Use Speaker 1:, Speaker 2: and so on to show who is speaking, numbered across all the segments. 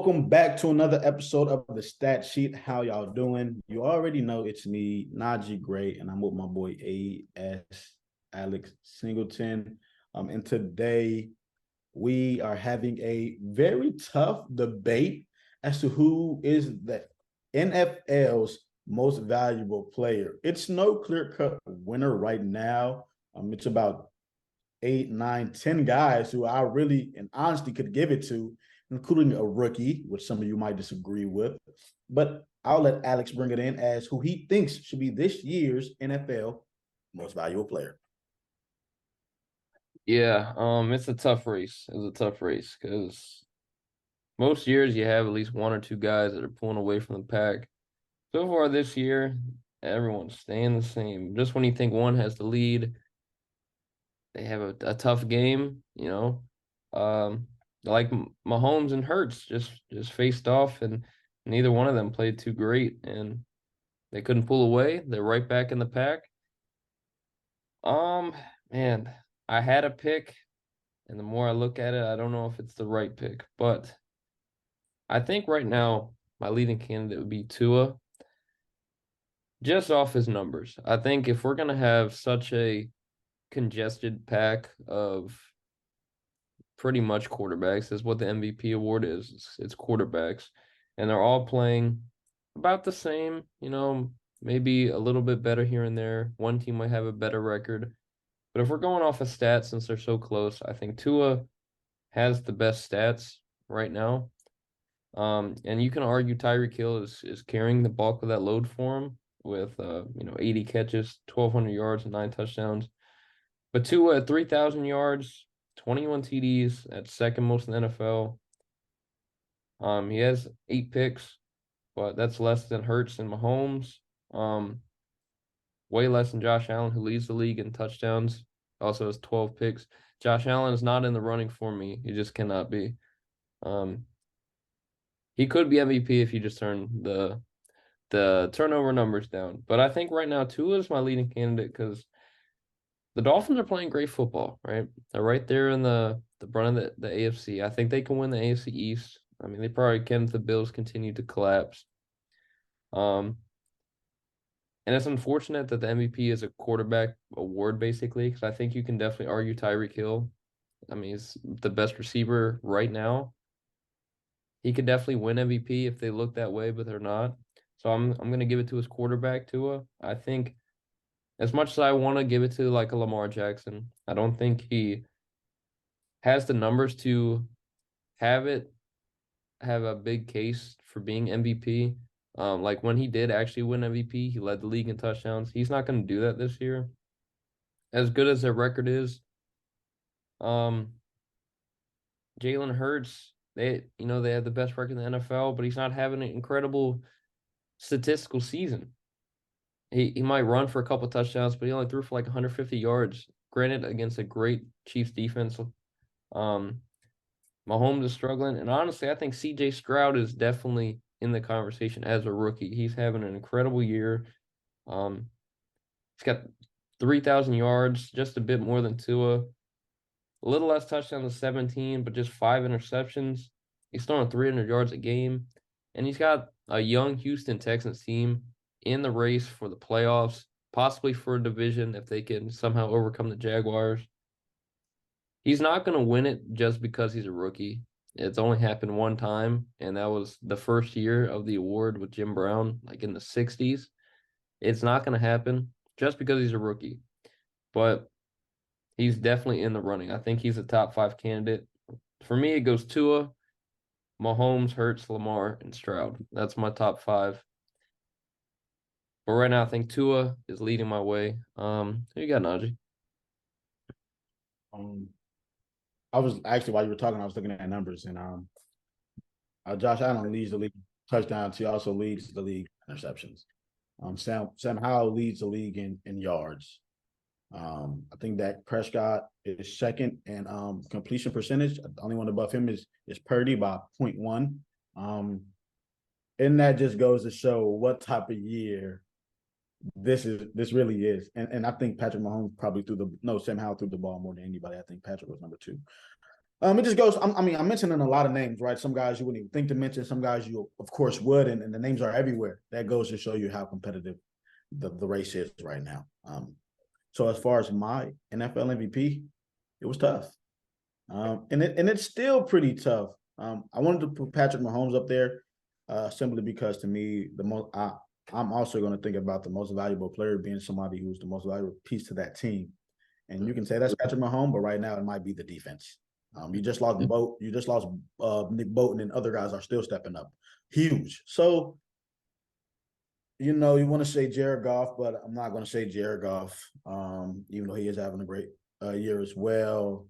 Speaker 1: Welcome back to another episode of the Stat Sheet. How y'all doing? You already know it's me, Naji Gray, and I'm with my boy Alex Singleton. And today we are having a very tough debate as to who is the NFL's most valuable player. It's no clear-cut winner right now. It's about eight, nine, 10 guys who I really and honestly could give it to, including a rookie, which some of you might disagree with. But I'll let Alex bring it in as who he thinks should be this year's NFL most valuable player.
Speaker 2: Yeah, it's a tough race. It's a tough race because most years you have at least one or two guys that are pulling away from the pack. So far this year, everyone's staying the same. Just when you think one has the lead, they have a tough game, like Mahomes and Hurts just faced off, and neither one of them played too great, and they couldn't pull away. They're right back in the pack. Um, man, I had a pick. And the more I look at it, I don't know if it's the right pick. But I think right now, my leading candidate would be Tua, just off his numbers. I think if we're going to have such a congested pack of pretty much quarterbacks, is what the MVP award is. It's quarterbacks. And they're all playing about the same, maybe a little bit better here and there. One team might have a better record. But if we're going off of stats, since they're so close, I think Tua has the best stats right now. And you can argue Tyreek Hill is carrying the bulk of that load for him with 80 catches, 1,200 yards, and 9 touchdowns. But Tua at 3,000 yards, 21 TDs, at second most in the NFL. He has 8 picks, but that's less than Hurts and Mahomes. Way less than Josh Allen, who leads the league in touchdowns. Also has 12 picks. Josh Allen is not in the running for me. He just cannot be. Um, he could be MVP if you just turn the turnover numbers down. But I think right now Tua is my leading candidate because the Dolphins are playing great football, right? They're right there in the front of the AFC. I think they can win the AFC East. I mean, they probably can if the Bills continue to collapse. And it's unfortunate that the MVP is a quarterback award, basically, because I think you can definitely argue Tyreek Hill. I mean, he's the best receiver right now. He could definitely win MVP if they look that way, but they're not. So I'm gonna give it to his quarterback, Tua. I think as much as I want to give it to like a Lamar Jackson, I don't think he has the numbers to have it have a big case for being MVP. Like when he did actually win MVP, he led the league in touchdowns. He's not going to do that this year. As good as their record is, um, Jalen Hurts, they have the best record in the NFL, but he's not having an incredible statistical season. He might run for a couple touchdowns, but he only threw for like 150 yards. Granted, against a great Chiefs defense. Um, Mahomes is struggling, and honestly, I think C.J. Stroud is definitely in the conversation as a rookie. He's having an incredible year. Um, he's got 3,000 yards, just a bit more than Tua. A little less touchdowns than 17, but just 5 interceptions. He's throwing 300 yards a game, and he's got a young Houston Texans team in the race for the playoffs, possibly for a division if they can somehow overcome the Jaguars. He's not going to win it just because he's a rookie. It's only happened one time, and that was the first year of the award with Jim Brown, like in the 60s. It's not going to happen just because he's a rookie, but he's definitely in the running. I think he's a top 5 candidate. For me, it goes Tua, Mahomes, Hurts, Lamar, and Stroud. That's my top 5. But right now, I think Tua is leading my way. Who you got, Najee?
Speaker 1: Um, I was actually while you were talking, I was looking at numbers, and Josh Allen leads the league touchdowns. He also leads the league interceptions. Sam Howell leads the league in yards. I think that Prescott is second in completion percentage. The only one above him is Purdy by 0.1. And that just goes to show what type of year this really is. And I think Patrick Mahomes probably Sam Howell threw the ball more than anybody. I think Patrick was number 2. It just goes. I mean, I'm mentioning a lot of names, right? Some guys you wouldn't even think to mention. Some guys you, of course, would, and the names are everywhere. That goes to show you how competitive the race is right now. So as far as my NFL MVP, it was tough, and it's still pretty tough. I wanted to put Patrick Mahomes up there, simply because to me the most. I'm also going to think about the most valuable player being somebody who's the most valuable piece to that team. And you can say that's Patrick Mahomes, but right now it might be the defense. You just lost Boat. You just lost Nick Bolton, and other guys are still stepping up, huge. So you know you want to say Jared Goff, but I'm not going to say Jared Goff, even though he is having a great year as well.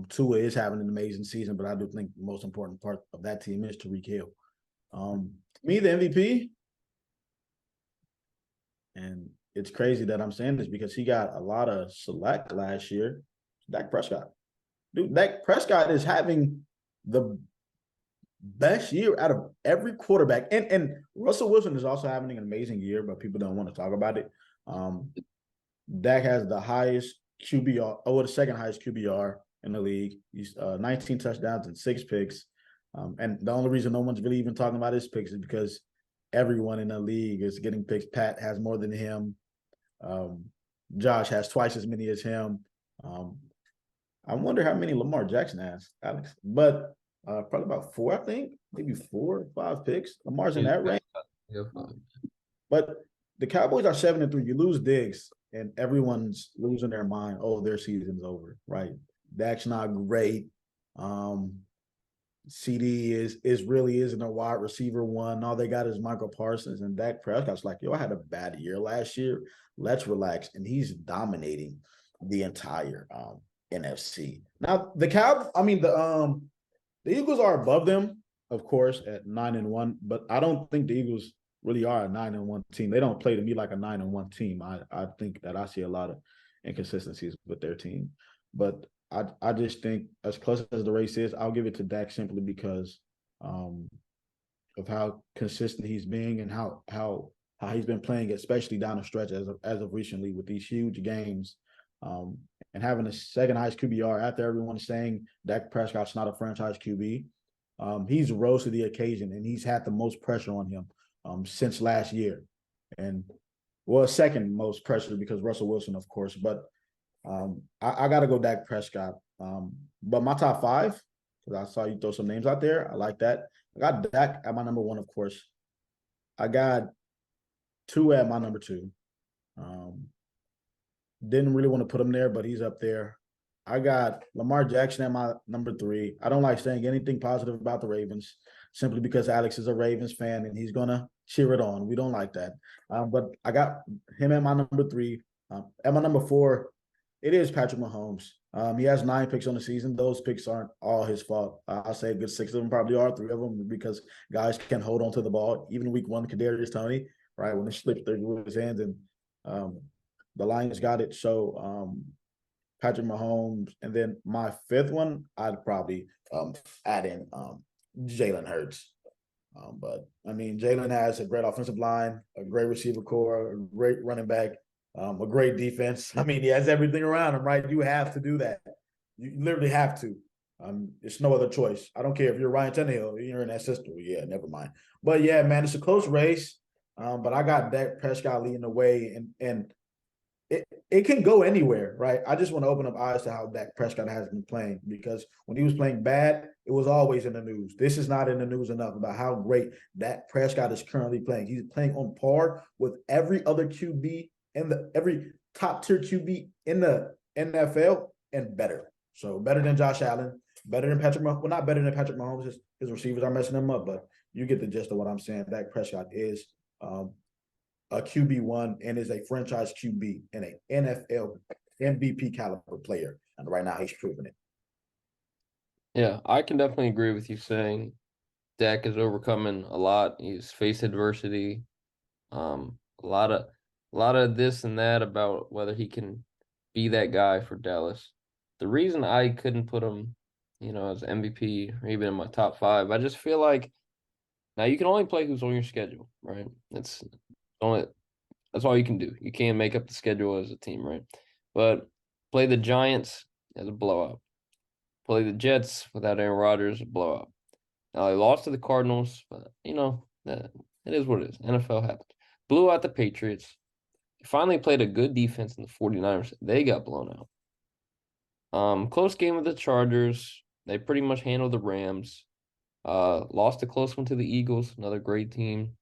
Speaker 1: Tua is having an amazing season, but I do think the most important part of that team is Tyreek Hill. Me, the MVP, and it's crazy that I'm saying this because he got a lot of select last year. Dak Prescott. Dude, Dak Prescott is having the best year out of every quarterback. And Russell Wilson is also having an amazing year, but people don't want to talk about it. Dak has the highest QBR, the second highest QBR in the league. He's 19 touchdowns and 6 picks. And the only reason no one's really even talking about his picks is because everyone in the league is getting picks. Pat has more than him. Josh has twice as many as him. I wonder how many Lamar Jackson has, Alex. But probably about 4, I think. Maybe 4 or 5 picks. Lamar's in that range. But the Cowboys are 7-3. You lose Diggs, and everyone's losing their mind. Oh, their season's over, right? Dak's not great. CD is really isn't a wide receiver one. All they got is Michael Parsons, and Dak Prescott's like, yo, I had a bad year last year. Let's relax. And he's dominating the entire NFC. Now the the Eagles are above them, of course, at 9-1, but I don't think the Eagles really are a 9-1 team. They don't play to me like a 9-1 team. I think that I see a lot of inconsistencies with their team. But I just think as close as the race is, I'll give it to Dak simply because of how consistent he's being and how he's been playing, especially down the stretch as of recently with these huge games. And having the second highest QBR after everyone's saying Dak Prescott's not a franchise QB. He's rose to the occasion, and he's had the most pressure on him since last year. And, well, second most pressure because Russell Wilson, of course. But I got to go Dak Prescott. But my top 5, because I saw you throw some names out there. I like that. I got Dak at my number 1, of course. I got 2 at my number 2. Didn't really want to put him there, but he's up there. I got Lamar Jackson at my number 3. I don't like saying anything positive about the Ravens simply because Alex is a Ravens fan and he's going to cheer it on. We don't like that. But I got him at my number 3. At my number 4, it is Patrick Mahomes. He has 9 picks on the season. Those picks aren't all his fault. I'll say a good 6 of them probably are, 3 of them because guys can hold on to the ball. Even week 1, Kadarius Toney, right, when it slipped through his hands and the Lions got it. So Patrick Mahomes. And then my 5th one, I'd probably add in Jalen Hurts. But, I mean, Jalen has a great offensive line, a great receiver core, a great running back, a great defense. I mean, he has everything around him, right? You have to do that. You literally have to. It's no other choice. I don't care if you're Ryan Tannehill, you're in that system. Yeah, never mind. But, yeah, man, it's a close race. But I got Dak Prescott leading the way, and it can go anywhere, right? I just want to open up eyes to how Dak Prescott has been playing because when he was playing bad, it was always in the news. This is not in the news enough about how great Dak Prescott is currently playing. He's playing on par with every other QB every top tier QB in the NFL and better. So better than Josh Allen, better than Patrick Mahomes. Well, not better than Patrick Mahomes. His receivers are messing him up, but you get the gist of what I'm saying. Dak Prescott is a QB1 and is a franchise QB and an NFL MVP caliber player. And right now he's proving it.
Speaker 2: Yeah, I can definitely agree with you saying Dak is overcoming a lot. He's faced adversity. A lot of this and that about whether he can be that guy for Dallas. The reason I couldn't put him, as MVP or even in my top 5, I just feel like now you can only play who's on your schedule, right? That's all you can do. You can't make up the schedule as a team, right? But play the Giants as a blowout. Play the Jets without Aaron Rodgers, a blowout. Now they lost to the Cardinals, but it is what it is. NFL happens. Blew out the Patriots. Finally played a good defense in the 49ers. They got blown out. Close game with the Chargers. They pretty much handled the Rams. Lost a close one to the Eagles, another great team.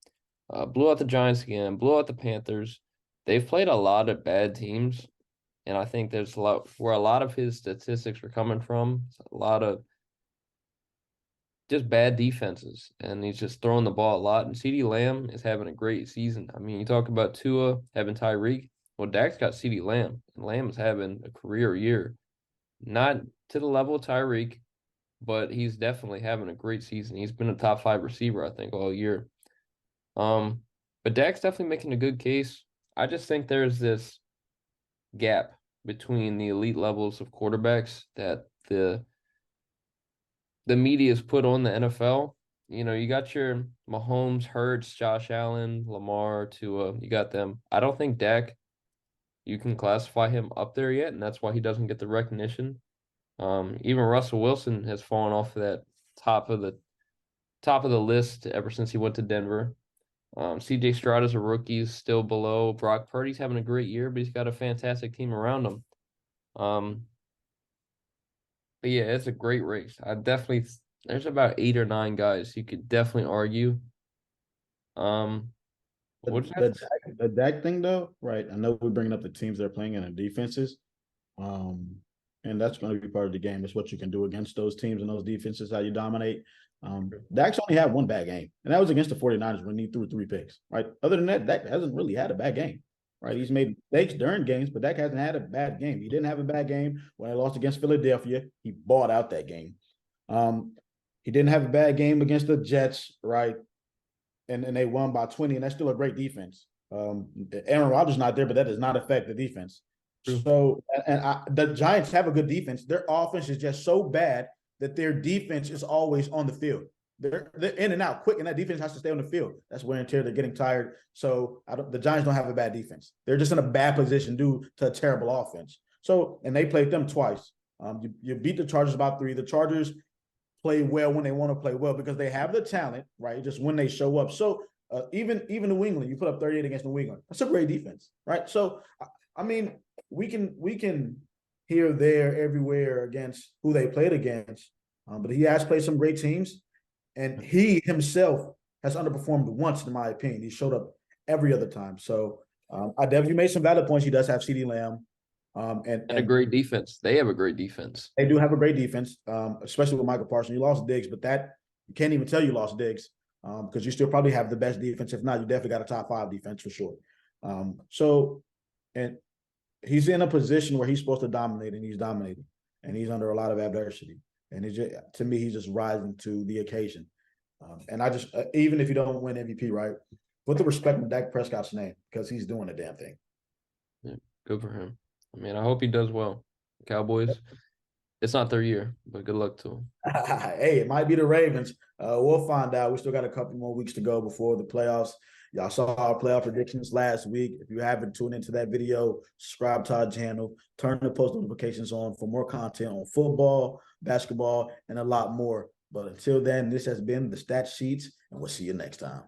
Speaker 2: Blew out the Giants again, blew out the Panthers. They've played a lot of bad teams, and I think there's a lot where a lot of his statistics are coming from. It's a lot of just bad defenses, and he's just throwing the ball a lot. And CeeDee Lamb is having a great season. I mean, you talk about Tua having Tyreek. Well, Dak's got CeeDee Lamb, and Lamb is having a career year. Not to the level of Tyreek, but he's definitely having a great season. He's been a top 5 receiver, I think, all year. But Dak's definitely making a good case. I just think there's this gap between the elite levels of quarterbacks that the media's put on the NFL. You know, you got your Mahomes, Hurts, Josh Allen, Lamar, Tua. You got them. I don't think Dak, you can classify him up there yet, and that's why he doesn't get the recognition. Even Russell Wilson has fallen off of that top of the list ever since he went to Denver. CJ Stroud as a rookie is still below. Brock Purdy's having a great year, but he's got a fantastic team around him. But yeah, it's a great race. There's about 8 or 9 guys you could definitely argue.
Speaker 1: The Dak thing though, right? I know we're bringing up the teams they're playing and the defenses. And that's going to be part of the game. It's what you can do against those teams and those defenses, how you dominate. Dak's only had one bad game, and that was against the 49ers when he threw 3 picks, right? Other than that, Dak hasn't really had a bad game, right? He's made mistakes during games, but Dak hasn't had a bad game. He didn't have a bad game when he lost against Philadelphia. He bought out that game. He didn't have a bad game against the Jets, right? And they won by 20, and that's still a great defense. Aaron Rodgers not there, but that does not affect the defense. True. So, the Giants have a good defense. Their offense is just so bad that their defense is always on the field. They're in and out quick, and that defense has to stay on the field. That's wear and tear. They're getting tired. So the Giants don't have a bad defense. They're just in a bad position due to a terrible offense. So, and they played them twice. You beat the Chargers by 3. The Chargers play well when they want to play well because they have the talent, right? Just when they show up. So even New England, you put up 38 against New England. That's a great defense, right? So I mean, we can here, there, everywhere against who they played against, but he has played some great teams, and he himself has underperformed once, in my opinion. He showed up every other time. So I definitely made some valid points. He does have CeeDee Lamb. And
Speaker 2: a great defense. They have a great defense.
Speaker 1: They do have a great defense, especially with Michael Parsons. You lost Diggs, but that you can't even tell you lost Diggs because you still probably have the best defense. If not, you definitely got a top 5 defense for sure. And he's in a position where he's supposed to dominate, and he's dominating, and he's under a lot of adversity. And to me, he's just rising to the occasion. And I just, even if you don't win MVP, right, put the respect in Dak Prescott's name because he's doing the damn thing.
Speaker 2: Yeah, good for him. I mean, I hope he does well. Cowboys, it's not their year, but good luck to him.
Speaker 1: Hey, it might be the Ravens. We'll find out. We still got a couple more weeks to go before the playoffs. Y'all saw our playoff predictions last week. If you haven't tuned into that video, subscribe to our channel. Turn the post notifications on for more content on football, basketball, and a lot more. But until then, this has been the Stat Sheets, and we'll see you next time.